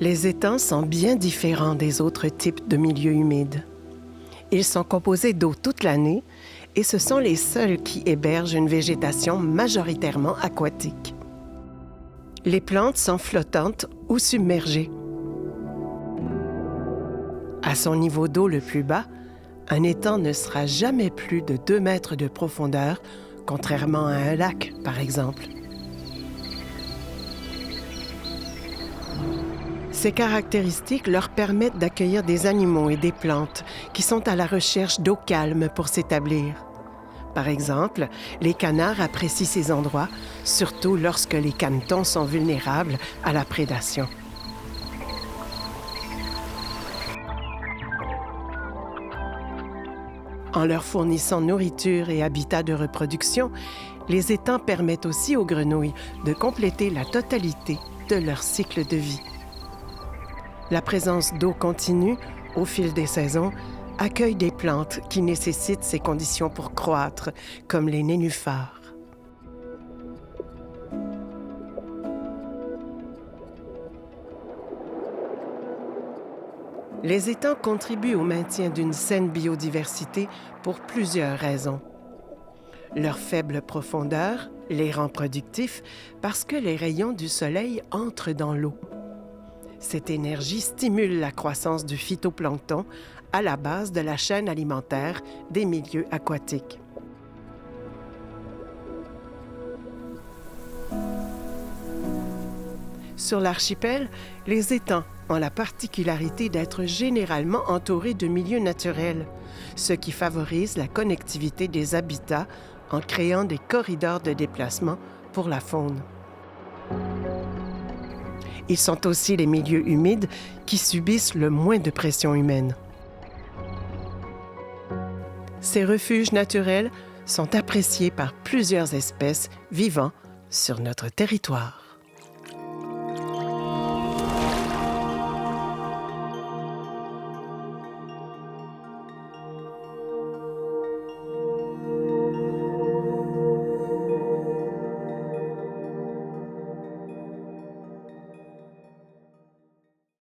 Les étangs sont bien différents des autres types de milieux humides. Ils sont composés d'eau toute l'année et ce sont les seuls qui hébergent une végétation majoritairement aquatique. Les plantes sont flottantes ou submergées. À son niveau d'eau le plus bas, un étang ne sera jamais plus de 2 mètres de profondeur, contrairement à un lac, par exemple. Ces caractéristiques leur permettent d'accueillir des animaux et des plantes qui sont à la recherche d'eau calme pour s'établir. Par exemple, les canards apprécient ces endroits, surtout lorsque les canetons sont vulnérables à la prédation. En leur fournissant nourriture et habitat de reproduction, les étangs permettent aussi aux grenouilles de compléter la totalité de leur cycle de vie. La présence d'eau continue, au fil des saisons, accueille des plantes qui nécessitent ces conditions pour croître, comme les nénuphars. Les étangs contribuent au maintien d'une saine biodiversité pour plusieurs raisons. Leur faible profondeur les rend productifs parce que les rayons du soleil entrent dans l'eau. Cette énergie stimule la croissance du phytoplancton à la base de la chaîne alimentaire des milieux aquatiques. Sur l'archipel, les étangs ont la particularité d'être généralement entourés de milieux naturels, ce qui favorise la connectivité des habitats en créant des corridors de déplacement pour la faune. Ils sont aussi les milieux humides qui subissent le moins de pression humaine. Ces refuges naturels sont appréciés par plusieurs espèces vivant sur notre territoire.